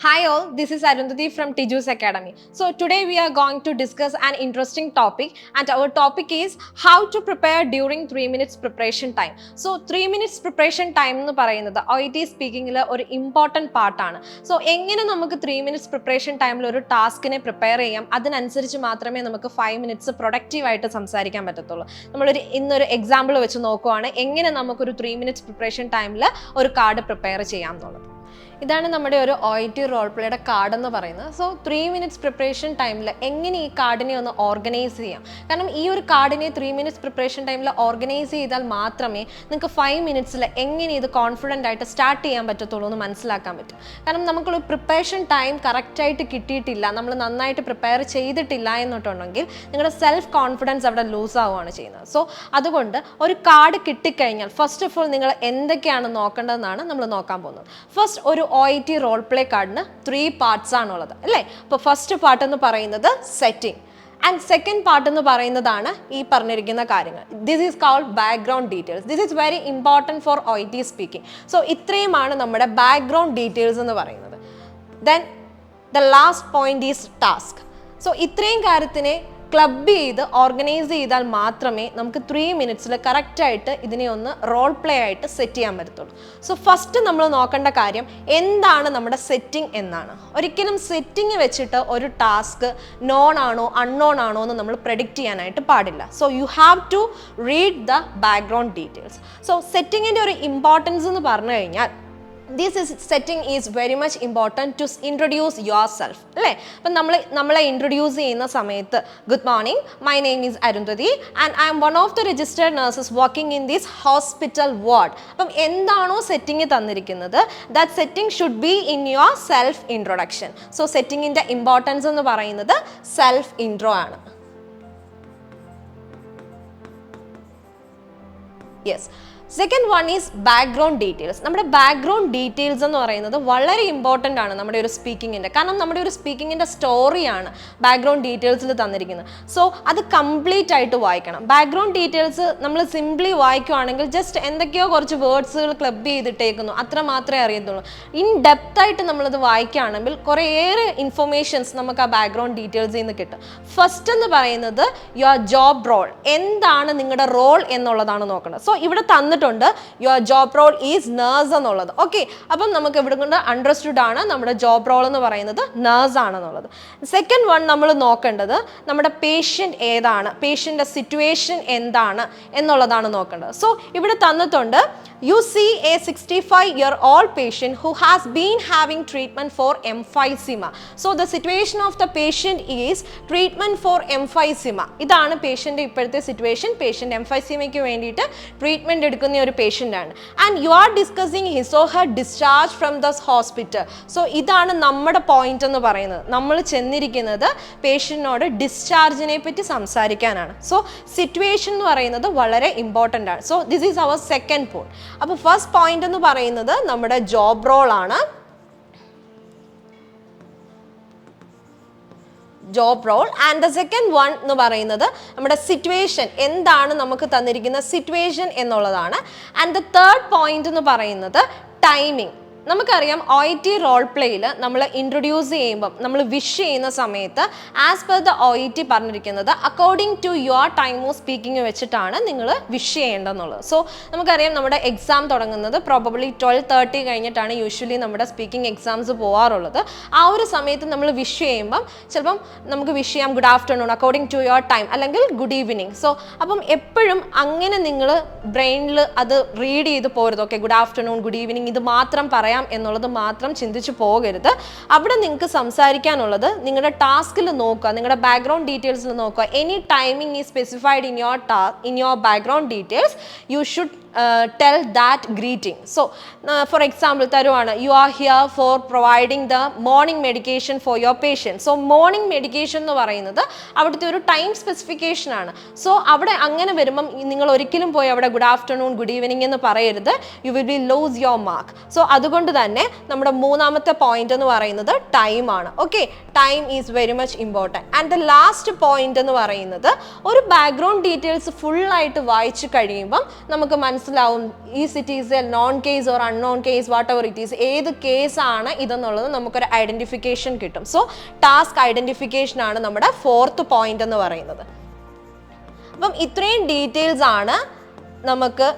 Hi all, this is Arundhati from Tiju's Academy. So today we are going to discuss an interesting topic and our topic is how to prepare during 3 minutes preparation time. So 3 minutes preparation time എന്ന് പറയുന്നത് OET സ്പീക്കിംഗിലെ ഒരു important പാർട്ടാണ്. So എങ്ങനെ നമുക്ക് 3 minutes preparation ടൈമിൽ ഒരു ടാസ്കിനെ prepare ചെയ്യാം, അതിനനുസരിച്ച് മാത്രമേ നമുക്ക് 5 minutes പ്രൊഡക്റ്റീവായിട്ട് സംസാരിക്കാൻ പറ്റത്തുള്ളൂ. ഇന്നൊരു എക്സാമ്പിൾ വെച്ച് നോക്കുവാണ് എങ്ങനെ നമുക്കൊരു 3 minutes preparation ടൈമിൽ ഒരു കാർഡ് പ്രിപ്പയർ ചെയ്യാം എന്നുള്ളത്. ഇതാണ് നമ്മുടെ ഒരു OET റോൾ പ്ലേയുടെ കാർഡ് എന്ന് പറയുന്നത്. സോ 3 minutes പ്രിപ്പറേഷൻ ടൈമിൽ എങ്ങനെ ഈ കാർഡിനെ ഒന്ന് ഓർഗനൈസ് ചെയ്യാം, കാരണം ഈ ഒരു കാർഡിനെ 3 minutes പ്രിപ്പറേഷൻ ടൈമിൽ ഓർഗനൈസ് ചെയ്താൽ മാത്രമേ നിങ്ങൾക്ക് 5 minutes എങ്ങനെ ഇത് കോൺഫിഡൻ്റ് ആയിട്ട് സ്റ്റാർട്ട് ചെയ്യാൻ പറ്റത്തുള്ളൂ എന്ന് മനസ്സിലാക്കാൻ പറ്റും. കാരണം നമുക്കൊരു പ്രിപ്പറേഷൻ ടൈം കറക്റ്റായിട്ട് കിട്ടിയിട്ടില്ല, നമ്മൾ നന്നായിട്ട് പ്രിപ്പയർ ചെയ്തിട്ടില്ല എന്നിട്ടുണ്ടെങ്കിൽ നിങ്ങളുടെ സെൽഫ് കോൺഫിഡൻസ് അവിടെ ലൂസ് ആവുകയാണ് ചെയ്യുന്നത്. സോ അതുകൊണ്ട് ഒരു കാർഡ് കിട്ടിക്കഴിഞ്ഞാൽ ഫസ്റ്റ് ഓഫ് ഓൾ നിങ്ങൾ എന്തൊക്കെയാണ് നോക്കേണ്ടതെന്നാണ് നമ്മൾ നോക്കാൻ പോകുന്നത്. ഫസ്റ്റ് ഒരു OET റോൾ പ്ലേ കാർഡിന് 3 parts ആണുള്ളത് അല്ലേ. അപ്പോൾ ഫസ്റ്റ് പാർട്ട് എന്ന് പറയുന്നത് സെറ്റിംഗ് ആൻഡ് സെക്കൻഡ് പാർട്ട് എന്ന് പറയുന്നതാണ് ഈ പറഞ്ഞിരിക്കുന്ന കാര്യങ്ങൾ. This is called background details. This is very important for OET speaking. So ഇത്രയുമാണ് നമ്മുടെ ബാക്ക്ഗ്രൗണ്ട് ഡീറ്റെയിൽസ് എന്ന് പറയുന്നത്. Then the last point is task. So ഇത്രയും കാര്യത്തിനെ ക്ലബ് ചെയ്ത് ഓർഗനൈസ് ചെയ്താൽ മാത്രമേ നമുക്ക് 3 minutes കറക്റ്റായിട്ട് ഇതിനെ ഒന്ന് റോൾ പ്ലേ ആയിട്ട് സെറ്റ് ചെയ്യാൻ പറ്റത്തുള്ളൂ. സോ ഫസ്റ്റ് നമ്മൾ നോക്കേണ്ട കാര്യം എന്താണ് നമ്മുടെ സെറ്റിംഗ് എന്നാണ്. ഒരിക്കലും സെറ്റിംഗ് വെച്ചിട്ട് ഒരു ടാസ്ക് നോൺ ആണോ അൺനോൺ ആണോ എന്ന് നമ്മൾ പ്രെഡിക്റ്റ് ചെയ്യാനായിട്ട് പാടില്ല. So you have to read the background details. So സെറ്റിങ്ങിൻ്റെ ഒരു ഇമ്പോർട്ടൻസ് എന്ന് പറഞ്ഞു കഴിഞ്ഞാൽ setting is very much important to introduce yourself അല്ലേ. അപ്പം നമ്മളെ ഇൻട്രൊഡ്യൂസ് ചെയ്യുന്ന സമയത്ത് good morning, my name is Arundhati and I am one of the registered nurses working in this hospital ward. അപ്പം എന്താണോ സെറ്റിംഗ് തന്നിരിക്കുന്നത് that setting should be in your self introduction. So സെറ്റിങ്ങിൻ്റെ importance എന്ന് പറയുന്നത് സെൽഫ് ഇൻട്രോ ആണ്. Yes. Second one is background details. നമ്മുടെ background details എന്ന് പറയുന്നത് വളരെ ഇമ്പോർട്ടൻ്റ് ആണ് നമ്മുടെ ഒരു സ്പീക്കിങ്ങിൻ്റെ. കാരണം നമ്മുടെ ഒരു സ്പീക്കിങ്ങിൻ്റെ സ്റ്റോറിയാണ് ബാക്ക്ഗ്രൗണ്ട് ഡീറ്റെയിൽസിൽ തന്നിരിക്കുന്നത്. സോ അത് കംപ്ലീറ്റ് ആയിട്ട് വായിക്കണം. ബാക്ക്ഗ്രൗണ്ട് ഡീറ്റെയിൽസ് നമ്മൾ സിംപ്ലി വായിക്കുവാണെങ്കിൽ ജസ്റ്റ് എന്തൊക്കെയോ കുറച്ച് വേർഡ്സുകൾ ക്ലബ് ചെയ്തിട്ടേക്കുന്നു, അത്ര മാത്രമേ അറിയത്തുള്ളൂ. ഇൻ ഡെപ്ത് ആയിട്ട് നമ്മളത് വായിക്കുകയാണെങ്കിൽ കുറേയേറെ ഇൻഫർമേഷൻസ് നമുക്ക് ആ ബാക്ക്ഗ്രൗണ്ട് ഡീറ്റെയിൽസിൽ നിന്ന് കിട്ടും. ഫസ്റ്റ് എന്ന് പറയുന്നത് യുവർ ജോബ് റോൾ. എന്താണ് നിങ്ങളുടെ റോൾ എന്നുള്ളതാണ് നോക്കേണ്ടത്. സോ ഇവിടെ your job role is nurse എന്നുള്ളത്. ഓക്കെ, അപ്പം നമുക്ക് ഇവിടെ കൊണ്ട് അണ്ടർസ്റ്റുഡ് ആണ് നമ്മുടെ ജോബ് റോൾ എന്ന് പറയുന്നത് നേഴ്സ് ആണെന്നുള്ളത്. സെക്കൻഡ് വൺ നമ്മൾ നോക്കേണ്ടത് നമ്മുടെ പേഷ്യൻ്റ് ഏതാണ്, പേഷ്യൻ്റെ സിറ്റുവേഷൻ എന്താണ് എന്നുള്ളതാണ് നോക്കേണ്ടത്. സോ ഇവിടെ തന്നിട്ടുണ്ട് you see a 65-year-old patient who has been having treatment for emphysema. So the situation of the patient is treatment for emphysema. ഇതാണ് പേഷ്യൻ്റെ ഇപ്പോഴത്തെ സിറ്റുവേഷൻ. പേഷ്യൻ്റ് എംഫൈസീമയ്ക്ക് വേണ്ടിയിട്ട് ട്രീറ്റ്മെൻറ്റ് എടുക്കുന്ന ഒരു പേഷ്യൻ്റ് ആണ്. And you are discussing his or her discharge from the hospital. So ഇതാണ് നമ്മുടെ point എന്ന് പറയുന്നത്. നമ്മൾ ചെന്നിരിക്കുന്നത് പേഷ്യൻറ്റിനോട് ഡിസ്ചാർജിനെ പറ്റി സംസാരിക്കാനാണ്. സോ സിറ്റുവേഷൻ എന്ന് പറയുന്നത് വളരെ ഇമ്പോർട്ടൻ്റ് ആണ്. So this is our second point. അപ്പോൾ ഫസ്റ്റ് പോയിന്റ് എന്ന് പറയുന്നത് നമ്മുടെ ജോബ് റോൾ ആണ്. Job role and the second one എന്ന് പറയുന്നത് നമ്മുടെ സിറ്റുവേഷൻ, എന്താണ് നമുക്ക് തന്നിരിക്കുന്ന സിറ്റുവേഷൻ എന്നുള്ളതാണ്. ആൻഡ് ദ തേർഡ് പോയിന്റ് എന്ന് പറയുന്നത് ടൈമിംഗ്. നമുക്കറിയാം OET റോൾ പ്ലേയിൽ നമ്മൾ ഇൻട്രൊഡ്യൂസ് ചെയ്യുമ്പം നമ്മൾ വിഷ് ചെയ്യുന്ന സമയത്ത് ആസ് പെർ ദ OET പറഞ്ഞിരിക്കുന്നത് according to your time of speaking വെച്ചിട്ടാണ് നിങ്ങൾ വിഷ് ചെയ്യേണ്ടതെന്നുള്ളത്. സോ നമുക്കറിയാം നമ്മുടെ എക്സാം തുടങ്ങുന്നത് പ്രോബബ്ലി 12:30 കഴിഞ്ഞിട്ടാണ് യൂഷ്വലി നമ്മുടെ സ്പീക്കിംഗ് എക്സാംസ് പോകാറുള്ളത്. ആ ഒരു സമയത്ത് നമ്മൾ വിഷ് ചെയ്യുമ്പം ചിലപ്പം നമുക്ക് വിഷ് ചെയ്യാം good afternoon according to your time, അല്ലെങ്കിൽ ഗുഡ് ഈവനിങ്. സോ അപ്പം എപ്പോഴും അങ്ങനെ നിങ്ങൾ ബ്രെയിനിൽ അത് റീഡ് ചെയ്ത് പോരുത്. Okay, good afternoon, good evening ഇത് മാത്രം പറയാം എന്നുള്ളത് മാത്രം ചിന്തിച്ചു പോകരുത്. അവിടെ നിങ്ങൾക്ക് സംസാരിക്കാനുള്ളത് നിങ്ങളുടെ ടാസ്കിൽ നോക്കുക, നിങ്ങളുടെ ബാക്ക്ഗ്രൗണ്ട് ഡീറ്റെയിൽസിൽ നോക്കുക. Any timing is specified in your background details. You should tell that greeting. So for example തരുവാണ് you are here for providing the morning medication for your patient. So morning medication എന്ന് പറയുന്നത് അവിടുത്തെ ഒരു time specification ആണ്. So അവിടെ അങ്ങനെ വരുമ്പം നിങ്ങൾ ഒരിക്കലും പോയി അവിടെ ഗുഡ് ആഫ്റ്റർനൂൺ, ഗുഡ് ഈവനിങ് എന്ന് പറയരുത്. You will be loose your mark. So അതുകൊണ്ട് അതുകൊണ്ട് തന്നെ നമ്മുടെ മൂന്നാമത്തെ പോയിന്റ് എന്ന് പറയുന്നത് ടൈം ആണ്. Okay, time is very much important. And the last point എന്ന് പറയുന്നത് ഒരു ബാക്ക്ഗ്രൗണ്ട് ഡീറ്റെയിൽസ് ഫുള്ളായിട്ട് വായിച്ചു കഴിയുമ്പം നമുക്ക് മനസ്സിലാവും is it is a non case or unknown case, what ever it is, ഏത് കേസാണ് ഇതെന്നുള്ളത് നമുക്കൊരു ഐഡൻറ്റിഫിക്കേഷൻ കിട്ടും. സോ ടാസ്ക് ഐഡൻറ്റിഫിക്കേഷൻ ആണ് നമ്മുടെ ഫോർത്ത് പോയിന്റ് എന്ന് പറയുന്നത്. അപ്പം ഇത്രയും ഡീറ്റെയിൽസ് ആണ് നമുക്ക്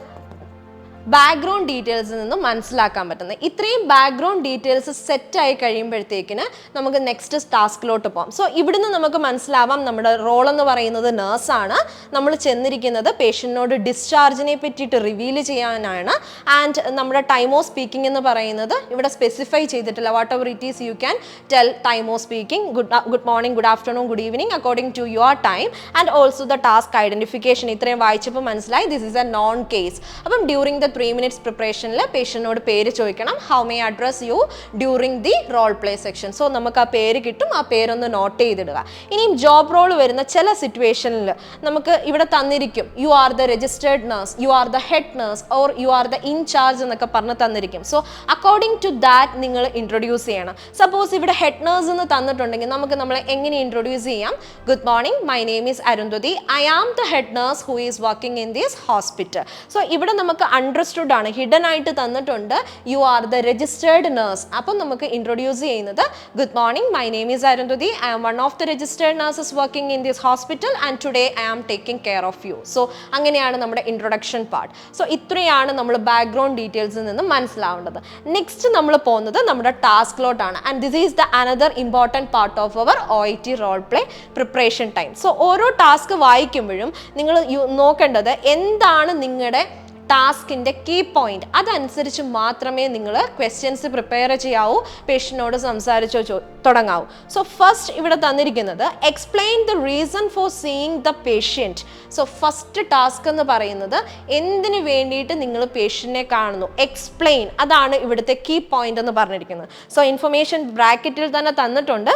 ബാക്ക്ഗ്രൗണ്ട് ഡീറ്റെയിൽസിൽ നിന്നും മനസ്സിലാക്കാൻ പറ്റുന്നത്. ഇത്രയും ബാക്ക്ഗ്രൗണ്ട് ഡീറ്റെയിൽസ് സെറ്റായി കഴിയുമ്പോഴത്തേക്കിന് നമുക്ക് നെക്സ്റ്റ് ടാസ്കിലോട്ട് പോകാം. സോ ഇവിടുന്ന് നമുക്ക് മനസ്സിലാവാം നമ്മുടെ റോൾ എന്ന് പറയുന്നത് നേഴ്സാണ്. നമ്മൾ ചെന്നിരിക്കുന്നത് പേഷ്യൻറ്റിനോട് ഡിസ്ചാർജിനെ പറ്റിയിട്ട് റിവീൽ ചെയ്യാനാണ്. ആൻഡ് നമ്മുടെ ടൈം ഓഫ് സ്പീക്കിംഗ് എന്ന് പറയുന്നത് ഇവിടെ സ്പെസിഫൈ ചെയ്തിട്ടില്ല. Whatever it is you can tell time of speaking, good morning, good afternoon, good evening according to your time. And also the task identification. ഇത്രയും വായിച്ചപ്പോൾ മനസ്സിലായി this is a non case. അപ്പം during the 3 minutes പ്രിപ്പറേഷനിൽ പേഷ്യൻറ്റിനോട് പേര് ചോദിക്കണം. How may address you during the role play section. So നമുക്ക് ആ പേര് കിട്ടും, ആ പേരൊന്ന് നോട്ട് ചെയ്തിടുക. ഇനിയും ജോബ് റോൾ വരുന്ന ചില സിറ്റുവേഷനിൽ നമുക്ക് ഇവിടെ തന്നിരിക്കും you are the registered nurse, you are the head nurse or you are the incharge എന്നൊക്കെ പറഞ്ഞ് തന്നിരിക്കും. സോ അക്കോർഡിംഗ് ടു ദാറ്റ് നിങ്ങൾ ഇൻട്രൊഡ്യൂസ് ചെയ്യണം. സപ്പോസ് ഇവിടെ ഹെഡ് നഴ്സ് എന്ന് തന്നിട്ടുണ്ടെങ്കിൽ നമുക്ക് നമ്മളെ എങ്ങനെ ഇൻട്രൊഡ്യൂസ് ചെയ്യാം? Good morning, my name is Arundhati, I am the head nurse who is working in this hospital. So ഇവിടെ നമുക്ക് അണ്ടർസ്റ്റുഡ് ആണ്, ഹിഡൻ ആയിട്ട് തന്നിട്ടുണ്ട് you are the registered nurse. അപ്പം നമുക്ക് ഇൻട്രൊഡ്യൂസ് ചെയ്യുന്നത് good morning, my name is Arundhati, I am one of the registered nurses working in this hospital and today I am taking care of you. So അങ്ങനെയാണ് നമ്മുടെ introduction part. So ഇത്രയാണ് നമ്മൾ background ഡീറ്റെയിൽസിൽ നിന്ന് മനസ്സിലാവേണ്ടത്. Next നമ്മൾ പോകുന്നത് നമ്മുടെ ടാസ്കിലോട്ടാണ്. And this is the another important part of our OET role play preparation time. So ഓരോ ടാസ്ക് വായിക്കുമ്പോഴും നിങ്ങൾ നോക്കേണ്ടത് എന്താണ് നിങ്ങളുടെ ടാസ്കിൻ്റെ കീ പോയിന്റ്. അതനുസരിച്ച് മാത്രമേ നിങ്ങൾ ക്വസ്റ്റ്യൻസ് പ്രിപ്പയർ ചെയ്യാവൂ, പേഷ്യൻറ്റിനോട് സംസാരിച്ചോ തുടങ്ങാവൂ. സോ ഫസ്റ്റ് ഇവിടെ തന്നിരിക്കുന്നത് explain the reason for seeing the patient. So first task എന്ന് പറയുന്നത് എന്തിനു വേണ്ടിയിട്ട് നിങ്ങൾ പേഷ്യൻറ്റിനെ കാണുന്നു, എക്സ്പ്ലെയിൻ, അതാണ് ഇവിടുത്തെ കീ പോയിന്റ് എന്ന് പറഞ്ഞിരിക്കുന്നത്. സോ ഇൻഫർമേഷൻ ബ്രാക്കറ്റിൽ തന്നെ തന്നിട്ടുണ്ട്.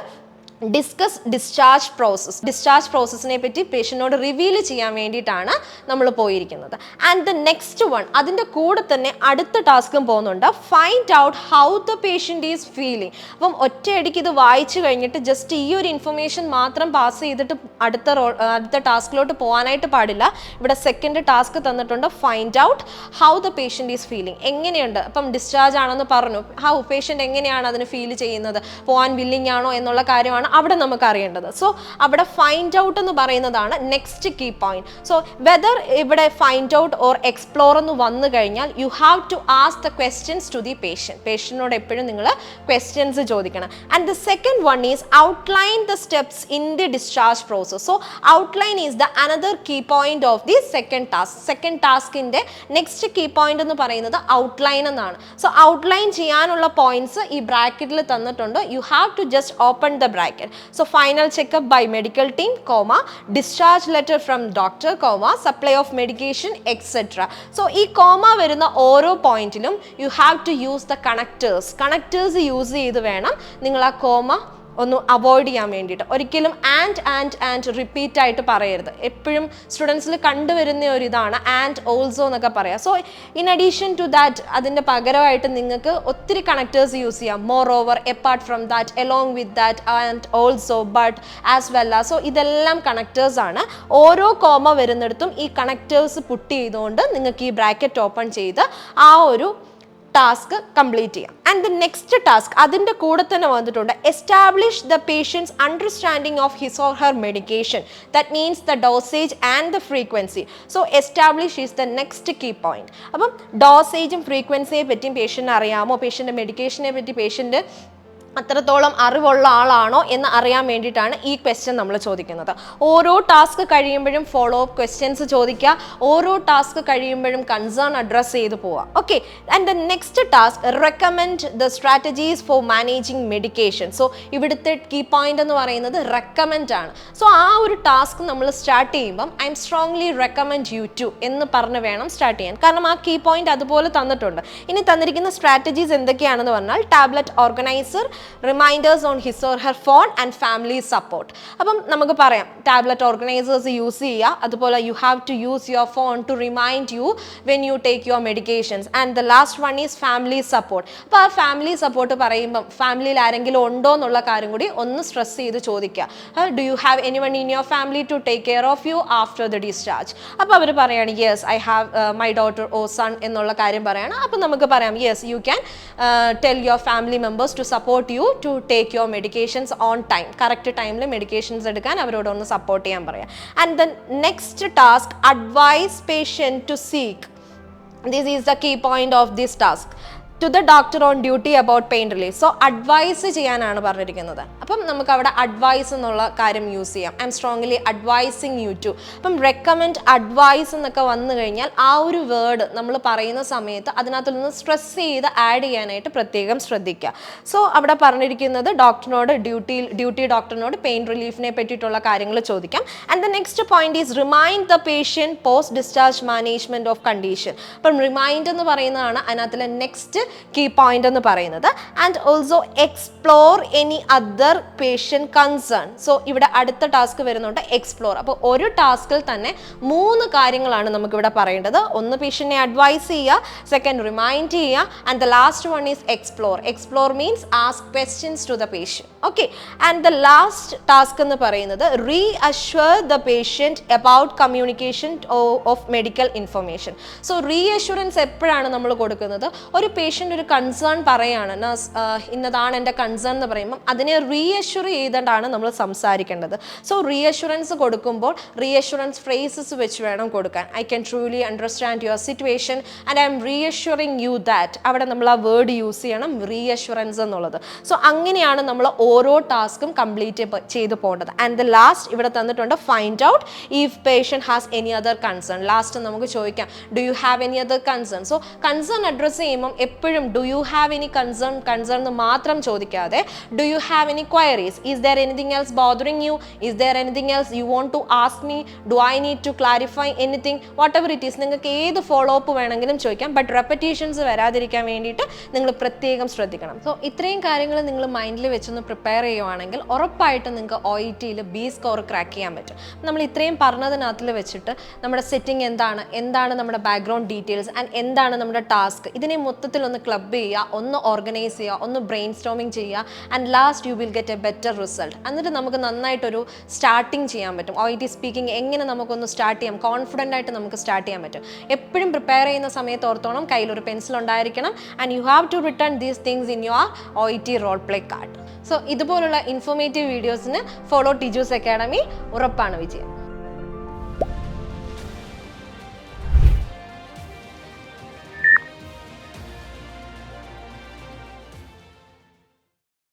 Discuss discharge process. ഡിസ്ചാർജ് പ്രോസസ്സിനെ പറ്റി പേഷ്യൻറ്റിനോട് റിവീൽ ചെയ്യാൻ വേണ്ടിയിട്ടാണ് നമ്മൾ പോയിരിക്കുന്നത്. ആൻഡ് ദ നെക്സ്റ്റ് വൺ, അതിൻ്റെ കൂടെ തന്നെ അടുത്ത ടാസ്കും പോകുന്നുണ്ട്, find out how the patient is feeling. അപ്പം ഒറ്റയടിക്ക് ഇത് വായിച്ചു കഴിഞ്ഞിട്ട് ജസ്റ്റ് ഈ ഒരു ഇൻഫർമേഷൻ മാത്രം പാസ് ചെയ്തിട്ട് അടുത്ത ടാസ്കിലോട്ട് പോകാനായിട്ട് പാടില്ല. ഇവിടെ സെക്കൻഡ് ടാസ്ക് തന്നിട്ടുണ്ട്, find out how the patient is feeling. എങ്ങനെയുണ്ട്, അപ്പം ഡിസ്ചാർജ് ആണെന്ന് പറഞ്ഞു, ഹൗ പേഷ്യൻ്റ് എങ്ങനെയാണ് അതിന് ഫീൽ ചെയ്യുന്നത്, പോകാൻ വില്ലിംഗ് ആണോ എന്നുള്ള കാര്യമാണ് അവിടെ നമുക്ക് അറിയേണ്ടത്. സോ അവിടെ ഫൈൻഡ് ഔട്ട് എന്ന് പറയുന്നതാണ് next key point. So whether ഇവിടെ ഫൈൻഡ് ഔട്ട് ഓർ എക്സ്പ്ലോർ എന്ന് വന്നു കഴിഞ്ഞാൽ you have to ask the questions to the patient. പേഷ്യൻറ്റിനോട് എപ്പോഴും നിങ്ങൾ ക്വസ്റ്റ്യൻസ് ചോദിക്കണം. And the second one is outline the steps in the discharge process. So outline is the another key point of the second task. Second ടാസ്കിൻ്റെ next key point എന്ന് പറയുന്നത് outline എന്നാണ്. So outline ചെയ്യാനുള്ള points ഈ ബ്രാക്കറ്റിൽ തന്നിട്ടുണ്ട്. You have to just open the bracket. So final checkup by medical team, comma, discharge letter from doctor, comma, supply of medication, etc. So ഈ comma വരുന്ന ഓരോ പോയിന്റിലും you have to use the connectors. Connectors use ചെയ്ത് വേണം നിങ്ങൾ ആ comma ഒന്ന് avoid ചെയ്യാൻ വേണ്ടിയിട്ട്. ഒരിക്കലും ആൻഡ് റിപ്പീറ്റ് ആയിട്ട് പറയരുത്. എപ്പോഴും സ്റ്റുഡൻസിൽ കണ്ടുവരുന്ന ഒരു ഇതാണ് ആൻഡ് ഓൾസോ എന്നൊക്കെ പറയാം. So in addition to that അതിൻ്റെ പകരമായിട്ട് നിങ്ങൾക്ക് ഒത്തിരി കണക്റ്റേഴ്സ് യൂസ് ചെയ്യാം. Moreover, apart from that, along with that, and also, but, as well as. So ഇതെല്ലാം കണക്റ്റേഴ്സ് ആണ്. ഓരോ കോമ വരുന്നിടത്തും ഈ കണക്റ്റേഴ്സ് പുട്ട് ചെയ്തുകൊണ്ട് നിങ്ങൾക്ക് ഈ ബ്രാക്കറ്റ് ഓപ്പൺ ചെയ്ത് ആ ഒരു ടാസ്ക് കംപ്ലീറ്റ് ചെയ്യാം. ആൻഡ് ദ നെക്സ്റ്റ് ടാസ്ക് അതിൻ്റെ കൂടെ തന്നെ വന്നിട്ടുണ്ട്, establish the patient's understanding of his or her medication. That means the dosage and the frequency. So establish is the next key point. അപ്പം ഡോസേജും ഫ്രീക്വൻസിയെ പറ്റിയും പേഷ്യൻ്റ് അറിയാമോ, പേഷ്യൻ്റെ മെഡിക്കേഷനെ പറ്റി പേഷ്യൻ്റ് അത്രത്തോളം അറിവുള്ള ആളാണോ എന്ന് അറിയാൻ വേണ്ടിയിട്ടാണ് ഈ ക്വസ്റ്റ്യൻ നമ്മൾ ചോദിക്കുന്നത്. ഓരോ ടാസ്ക് കഴിയുമ്പോഴും ഫോളോ അപ്പ് ക്വസ്റ്റ്യൻസ് ചോദിക്കുക, ഓരോ ടാസ്ക് കഴിയുമ്പോഴും കൺസേൺ അഡ്രസ്സ് ചെയ്ത് പോവുക. Okay. And the next task, recommend the strategies four managing medication. So ഇവിടുത്തെ കീ പോയിന്റ് എന്ന് പറയുന്നത് റെക്കമെൻഡ് ആണ്. സോ ആ ഒരു ടാസ്ക് നമ്മൾ സ്റ്റാർട്ട് ചെയ്യുമ്പം I'm strongly recommend you to എന്ന് പറഞ്ഞ് വേണം സ്റ്റാർട്ട് ചെയ്യാൻ. കാരണം ആ കീ പോയിന്റ് അതുപോലെ തന്നിട്ടുണ്ട്. ഇനി തന്നിരിക്കുന്ന സ്ട്രാറ്റജീസ് എന്തൊക്കെയാണെന്ന് പറഞ്ഞാൽ tablet organiser, reminders on his or her phone and family support. അപ്പം നമുക്ക് പറയാം ടാബ്ലറ്റ് ഓർഗനൈസേഴ്സ് യൂസ് ചെയ്യുക, അതുപോലെ you have to use your phone to remind you when you take your medications. And the last one is family support. അപ്പോൾ ആ family support പറയുമ്പം ഫാമിലിയിൽ ആരെങ്കിലും ഉണ്ടോ എന്നുള്ള കാര്യം കൂടി ഒന്ന് സ്ട്രെസ് ചെയ്ത് ചോദിക്കുക. Do you have anyone in your family to take care of you after the discharge? അപ്പോൾ അവർ പറയുകയാണ് yes I have my daughter or son എന്നുള്ള കാര്യം പറയുകയാണ്. അപ്പോൾ നമുക്ക് പറയാം yes you can tell your family members to support you to take your medications on time. Correct ടൈമിൽ മെഡിക്കേഷൻസ് എടുക്കാൻ അവരോടൊന്ന് സപ്പോർട്ട് ചെയ്യാൻ പറയാം. And then next task, advise patient to seek. This is the key point of this task. To the doctor on duty about pain relief. So advice ചെയ്യാനാണ് പറഞ്ഞിരിക്കുന്നത്. അപ്പം നമുക്ക് അവിടെ അഡ്വൈസ് എന്നുള്ള കാര്യം യൂസ് ചെയ്യാം. I'm strongly advising you to. അപ്പം recommend, advise എന്നൊക്കെ വന്നു കഴിഞ്ഞാൽ ആ ഒരു വേർഡ് നമ്മൾ പറയുന്ന സമയത്ത് അതിനകത്ത് നിന്ന് സ്ട്രെസ് ചെയ്ത് ആഡ് ചെയ്യാനായിട്ട് പ്രത്യേകം ശ്രദ്ധിക്കുക. സോ അവിടെ പറഞ്ഞിരിക്കുന്നത് ഡോക്ടറിനോട് ഡ്യൂട്ടി ഡോക്ടറിനോട് പെയിൻ റിലീഫിനെ പറ്റിയിട്ടുള്ള കാര്യങ്ങൾ ചോദിക്കാം. And the next point is remind the patient post discharge management of condition. അപ്പം റിമൈൻഡ് എന്ന് പറയുന്നതാണ് അതിനകത്തിലെ നെക്സ്റ്റ് കീ പോയിന്റ് എന്ന് പറയുന്നത്. And also explore any other patient concern. So ഇവിടെ അടുത്ത ടാസ്ക് വരുന്നുണ്ട് എക്സ്പ്ലോർ. അപ്പോൾ ഒരു ടാസ്കിൽ തന്നെ 3 കാര്യങ്ങളാണ് നമുക്കിവിടെ പറയേണ്ടത്. ഒന്ന് പേഷ്യൻറ്റിനെ അഡ്വൈസ് ചെയ്യുക, സെക്കൻഡ് റിമൈൻഡ് ചെയ്യുക, and the last one is explore. Explore means ask questions to the patient. Okay, and the last task എന്ന് പറയുന്നത് reassure the patient about communication of medical information. So reassurance എപ്പോഴാണ് നമ്മൾ കൊടുക്കുന്നത്? ഒരു patient ഒരു concern പറയാണ്, nurse ഇന്നതാണ് എൻ്റെ കൺസേൺ എന്ന് പറയുമ്പം അതിനെ റീഅഷ്വർ ചെയ്തിട്ടാണ് നമ്മൾ സംസാരിക്കേണ്ടത്. സോ റീഅഷ്വറൻസ് കൊടുക്കുമ്പോൾ റീഅഷ്വറൻസ് ഫ്രേസസ് വെച്ച് വേണം കൊടുക്കാൻ. I can truly understand your situation and I am reassuring you that. അവിടെ നമ്മൾ ആ വേർഡ് യൂസ് ചെയ്യണം, റീഅഷ്വറൻസ് എന്നുള്ളത്. സോ അങ്ങനെയാണ് നമ്മൾ ഓരോ ടാസ്കും കംപ്ലീറ്റ് ചെയ്ത് പോകേണ്ടത്. ആൻഡ് ദ ലാസ്റ്റ് ഇവിടെ തന്നിട്ടുണ്ട് find out if patient has any other concern. Last നമുക്ക് ചോദിക്കാം do you have any other concern. So concern address ചെയ്യുമ്പം എപ്പോഴും do you have any concern എന്ന് മാത്രം ചോദിക്കാതെ do you have any queries, is there anything else bothering you, is there anything else you want to ask me, do I need to clarify anything, whatever it is. നിങ്ങൾക്ക് ഏത് follow up വേണമെങ്കിലും ചോദിക്കാം, but repetitions വരാതിരിക്കാൻ വേണ്ടിയിട്ട് നിങ്ങൾ പ്രത്യേകം ശ്രദ്ധിക്കണം. So ഇത്രയും കാര്യങ്ങൾ നിങ്ങൾ മൈൻഡിൽ വെച്ചൊന്ന് പ്രിപ്പയർ ചെയ്യുവാണെങ്കിൽ ഉറപ്പായിട്ടും നിങ്ങൾക്ക് OETയിൽ B സ്കോർ ക്രാക്ക് ചെയ്യാൻ പറ്റും. നമ്മൾ ഇത്രയും പറഞ്ഞതിനകത്തിൽ വെച്ചിട്ട് നമ്മുടെ സെറ്റിംഗ് എന്താണ് നമ്മുടെ ബാക്ക്ഗ്രൗണ്ട് ഡീറ്റെയിൽസ് ആൻഡ് എന്താണ് നമ്മുടെ ടാസ്ക്, ഇതിനെ മൊത്തത്തിൽ ഒന്ന് ക്ലബ് ചെയ്യുക, ഒന്ന് ഓർഗനൈസ് ചെയ്യുക, ഒന്ന് ബ്രെയിൻ സ്റ്റോമിങ് ചെയ്യുക, and last you will get A better result. എന്നിട്ട് നമുക്ക് നന്നായിട്ടൊരു സ്റ്റാർട്ടിങ് ചെയ്യാൻ പറ്റും. OET സ്പീക്കിംഗ് എങ്ങനെ നമുക്കൊന്ന് സ്റ്റാർട്ട് ചെയ്യാം, കോൺഫിഡൻ്റ് ആയിട്ട് നമുക്ക് സ്റ്റാർട്ട് ചെയ്യാൻ പറ്റും. എപ്പോഴും പ്രിപ്പയർ ചെയ്യുന്ന സമയത്ത് ഓർത്തോണം കയ്യിലൊരു പെൻസിൽ ഉണ്ടായിരിക്കണം, and you have to return these things in your OET role play card. So ഇതുപോലുള്ള ഇൻഫോർമേറ്റീവ് വീഡിയോസിന് ഫോളോ ടിജൂസ് അക്കാഡമി. ഉറപ്പാണ് വിജയം.